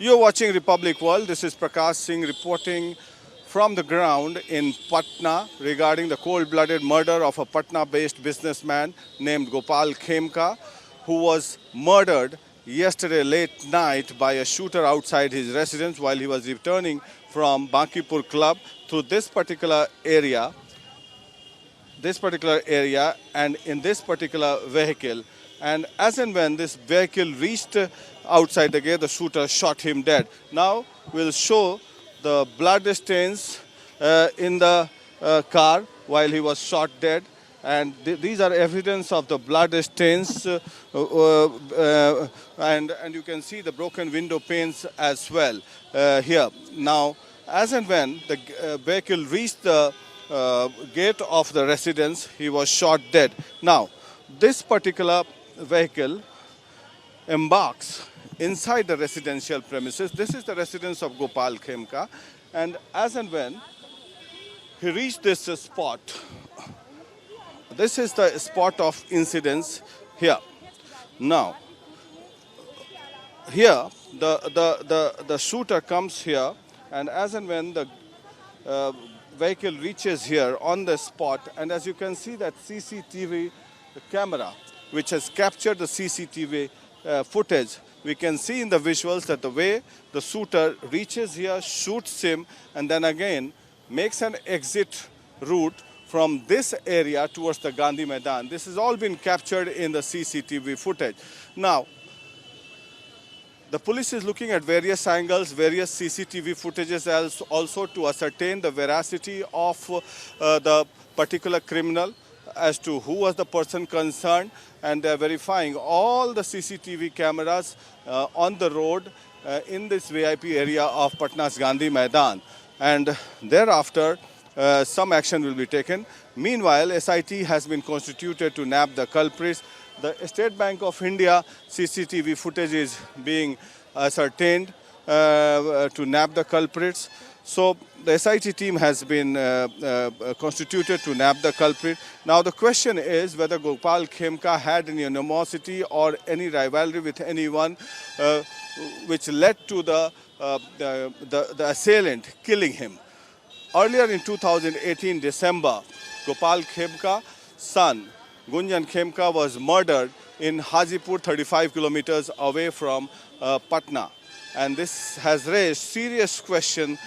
You're watching Republic World. This is Prakash Singh reporting from the ground in Patna regarding the cold-blooded murder of a Patna-based businessman named Gopal Khemka, who was murdered yesterday late night by a shooter outside his residence while he was returning from Bankipur Club through this particular area and in this particular vehicle. And as and when this vehicle reached outside the gate, the shooter shot him dead. Now we'll show the blood stains in the car while he was shot dead. And these are evidence of the blood stains and you can see the broken window panes as well here. Now, as and when the vehicle reached the gate of the residence, he was shot dead. Now, this particular vehicle embarks inside the residential premises. This is the residence of Gopal Khemka, and as and when he reached this spot, this is the spot of incidents here. Now, here the shooter comes here, and as and when the vehicle reaches here on the spot, and as you can see that CCTV camera which has captured the CCTV footage, we can see in the visuals that the way the shooter reaches here, shoots him, and then again makes an exit route from this area towards the Gandhi Maidan. This has all been captured in the CCTV footage. Now, the police is looking at various angles, various CCTV footages also to ascertain the veracity of the particular criminal as to who was the person concerned, and they're verifying all the CCTV cameras on the road in this VIP area of Patna's Gandhi Maidan. And thereafter, some action will be taken. Meanwhile, SIT has been constituted to nab the culprits. The State Bank of India CCTV footage is being ascertained to nab the culprits. So the SIT team has been constituted to nab the culprit. Now the question is whether Gopal Khemka had any animosity or any rivalry with anyone which led to the assailant killing him. Earlier in 2018 December, Gopal Khemka's son Gunjan Khemka was murdered in Hajipur, 35 kilometers away from Patna. And this has raised serious questions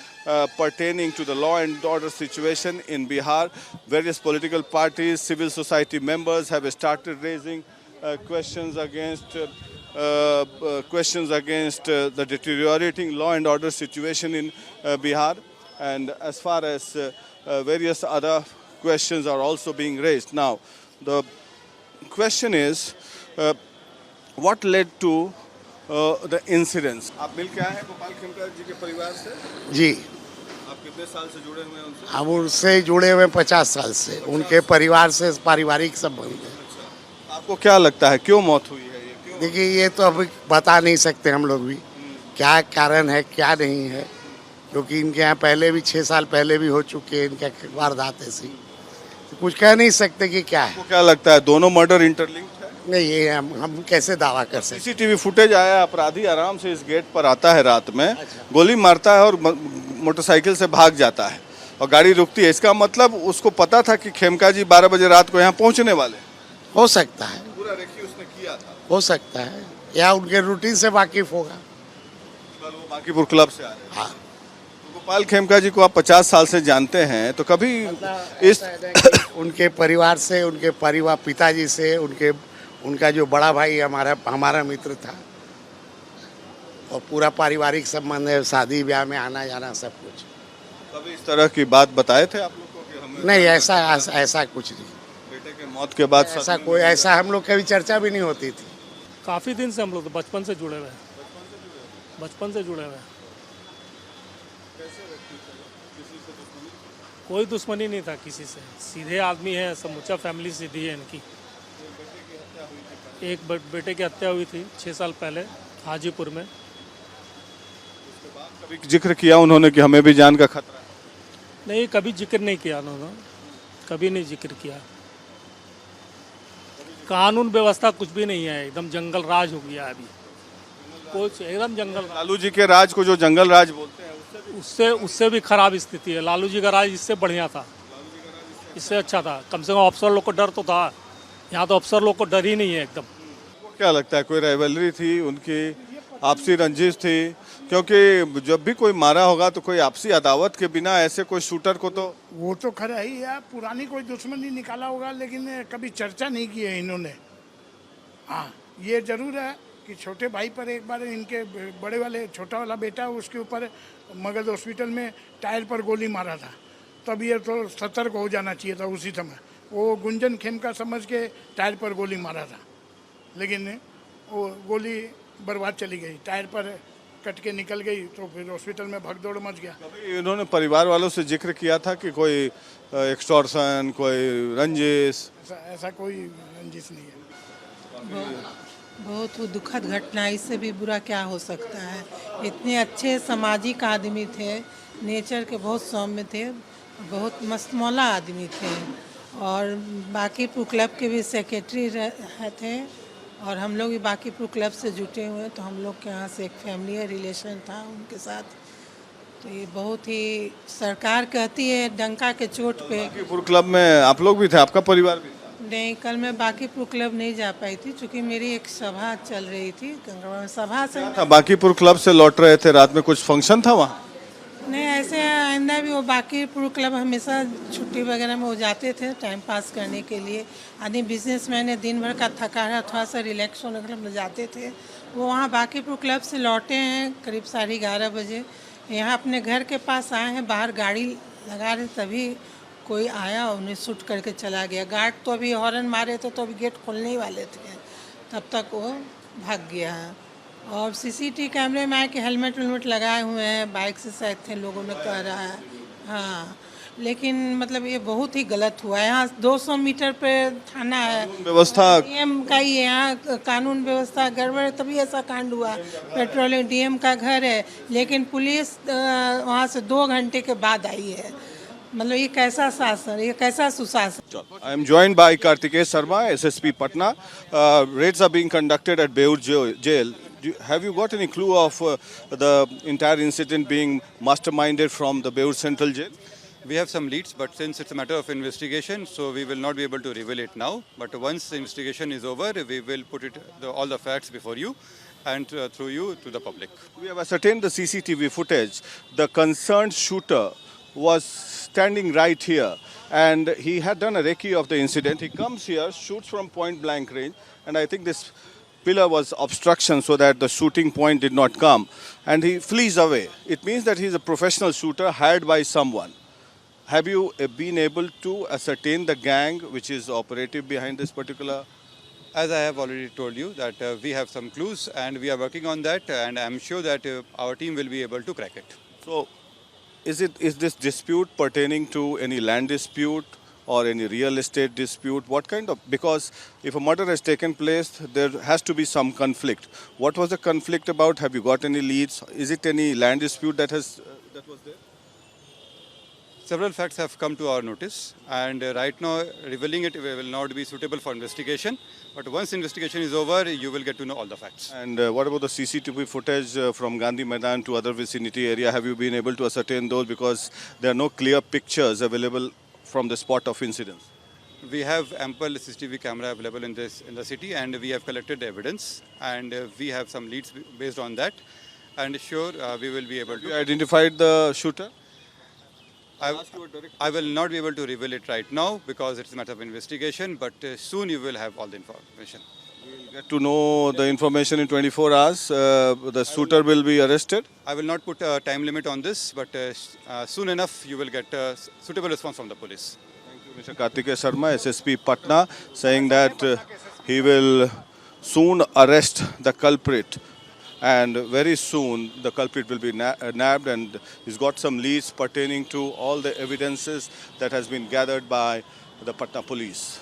pertaining to the law and order situation in Bihar. Various political parties, civil society members have started raising questions against the deteriorating law and order situation in Bihar. And as far as various other questions are also being raised. Now, the question is, what led to the incidents? आप मिल के आए हैं गोपाल खेमका जी के परिवार से? जी, आप कितने साल से जुड़े हुए हैं उनसे? हम उनसे जुड़े हुए 50 साल से, उनके परिवार से पारिवारिक संबंध है। आपको क्या लगता है क्यों मौत हुई है ये? क्यों? देखिए, ये तो अभी बता नहीं सकते हम लोग भी क्या कारण है क्या नहीं है, क्योंकि इनके यहाँ पहले भी 6 साल पहले भी हो चुके हैं इनके वारदात ऐसी, तो कुछ कह नहीं सकते कि क्या है। आपको क्या लगता है दोनों मर्डर इंटरलिंक्ड है? नहीं, ये हम कैसे दावा कर सकते। सीसीटीवी फुटेज आया, अपराधी आराम से इस गेट पर आता है रात में, गोली मारता है और मोटरसाइकिल से भाग जाता है और गाड़ी रुकती है। इसका मतलब उसको पता था कि खेमका जी 12 बजे रात को यहाँ पहुँचने वाले। हो सकता है, पूरा रेखी उसने किया था। हो सकता है, या उनके रूटीन से वाकिफ होगा। वो बांकीपुर क्लब से आ रहे हैं। हाँ, गोपाल खेमका जी को आप 50 साल से जानते हैं, तो कभी इस उनके परिवार से, उनके परिवार पिताजी से, उनका जो बड़ा भाई हमारा मित्र था, और पूरा पारिवारिक संबंध है, शादी ब्याह में आना जाना सब कुछ। कभी इस तरह की बात बताए थे आप लोग को कि हमें? नहीं, ऐसा कुछ नहीं। बेटे के मौत के बाद ऐसा हम लोग कभी चर्चा भी नहीं होती थी। काफ़ी दिन से हम लोग तो बचपन से जुड़े हुए हैं, बचपन से जुड़े हुए हैं। कोई दुश्मनी नहीं था किसी से, सीधे आदमी है, समूचा फैमिली सीधी है इनकी। एक बेटे की हत्या हुई थी 6 साल पहले हाजीपुर में। कभी जिक्र किया उन्होंने कि हमें भी जान का खतरा है? नहीं, कभी जिक्र नहीं किया उन्होंने, कभी नहीं जिक्र किया। कानून व्यवस्था कुछ भी नहीं है, एकदम जंगल राज हो गया अभी। कुछ एकदम जंगल राज। लालू जी के राज को जो जंगल राज बोलते हैं उससे उससे भी खराब स्थिति है। लालू जी का राज इससे बढ़िया था, इससे अच्छा था। कम से कम अफसर लोग को डर तो था, यहाँ तो अफसर लोग को डर ही नहीं है एकदम। उससे क्या लगता है, कोई राइवलरी थी उनकी, आपसी रंजिश थी? क्योंकि जब भी कोई मारा होगा तो कोई आपसी अदावत के बिना ऐसे कोई शूटर को तो वो तो खरा ही है, पुरानी कोई दुश्मनी निकाला होगा, लेकिन कभी चर्चा नहीं की है इन्होंने। हाँ, ये जरूर है कि छोटे भाई पर एक बार इनके बड़े वाले छोटा वाला बेटा उसके ऊपर मगध हॉस्पिटल में टायर पर गोली मारा था। तब ये तो सतर्क हो जाना चाहिए था उसी समय। वो गुंजन खेम का समझ के टायर पर गोली मारा था, लेकिन वो गोली बर्बाद चली गई, टायर पर कट के निकल गई, तो फिर हॉस्पिटल में भगदौड़ मच गया। कभी इन्होंने परिवार वालों से जिक्र किया था कि कोई एक्सटॉर्शन, कोई रंजिश? ऐसा कोई रंजिश नहीं है। बहुत दुखद घटना, इससे भी बुरा क्या हो सकता है। इतने अच्छे सामाजिक आदमी थे, नेचर के बहुत सौम्य थे, बहुत मस्तमौला आदमी थे, और बाकीपुर क्लब के भी सेक्रेटरी थे, और हम लोग भी बाकीपुर क्लब से जुटे हुए हैं, तो हम लोग के यहाँ से एक फैमिली रिलेशन था उनके साथ। तो ये बहुत ही, सरकार कहती है डंका के चोट पे। बांकीपुर क्लब में आप लोग भी थे, आपका परिवार भी? नहीं, कल मैं बांकीपुर क्लब नहीं जा पाई थी, क्योंकि मेरी एक सभा चल रही थी गंगवा में। सभा से था, बांकीपुर क्लब से लौट रहे थे, रात में कुछ फंक्शन था वहाँ? नहीं, ऐसे आइंदा भी वो बांकीपुर क्लब हमेशा छुट्टी वगैरह में वो जाते थे टाइम पास करने के लिए। आदमी बिजनेसमैन है, दिन भर का थका रहा, थोड़ा सा रिलैक्स होने के लिए जाते थे। वो वहाँ बांकीपुर क्लब से लौटे हैं करीब 11:30 बजे, यहाँ अपने घर के पास आए हैं, बाहर गाड़ी लगा रहे तभी कोई आया, उन्हें शूट करके चला गया। गार्ड तो अभी हॉर्न मारे थे, तो अभी गेट खोलने ही वाले थे, तब तक वो भाग गया है। और सीसीटीवी कैमरे में आए कि हेलमेट वेलमेट लगाए हुए हैं, बाइक से शायद थे, लोगों ने कह रहा है। हाँ, लेकिन मतलब ये बहुत ही गलत हुआ है। यहाँ 200 मीटर पे थाना है, व्यवस्था डीएम का ही है, यहाँ कानून व्यवस्था गड़बड़ है, तभी ऐसा कांड हुआ। पेट्रोलियम डीएम का घर है, लेकिन पुलिस वहाँ से 2 घंटे के बाद आई है। मतलब ये कैसा शासन, ये कैसा सुशासन। I am joined by Kartikeya Sharma, SSP Patna. Raids are being conducted at Beur jail. Have you got any clue of the entire incident being masterminded from the Beur Central Jail? We have some leads, but since it's a matter of investigation, so we will not be able to reveal it now. But once the investigation is over, we will put all the facts before you and through you to the public. We have ascertained the CCTV footage. The concerned shooter was standing right here, and he had done a recce of the incident. He comes here, shoots from point blank range, and I think this pillar was obstruction so that the shooting point did not come, and he flees away. It means that he is a professional shooter hired by someone. Have you been able to ascertain the gang which is operative behind this particular? As I have already told you that we have some clues and we are working on that, and I am sure that our team will be able to crack it. So, is this dispute pertaining to any land dispute or any real estate dispute? What kind of, because if a murder has taken place, there has to be some conflict. What was the conflict about? Have you got any leads? Is it any land dispute that was there? Several facts have come to our notice, and right now revealing it will not be suitable for investigation. But once investigation is over, you will get to know all the facts. And what about the CCTV footage from Gandhi Maidan to other vicinity area? Have you been able to ascertain those? Because there are no clear pictures available from the spot of incidents. We have ample CCTV camera available in the city, and we have collected the evidence, and we have some leads based on that. And sure, we will be able You to. identified the shooter? I will not be able to reveal it right now because it's a matter of investigation, but soon you will have all the information. Get to know the information in 24 hours. The shooter will be arrested. I will not put a time limit on this, but soon enough you will get a suitable response from the police. Thank you, Mr. Kartikeya Sharma, SSP Patna, saying that he will soon arrest the culprit. And very soon the culprit will be nabbed, and he's got some leads pertaining to all the evidences that has been gathered by the Patna police.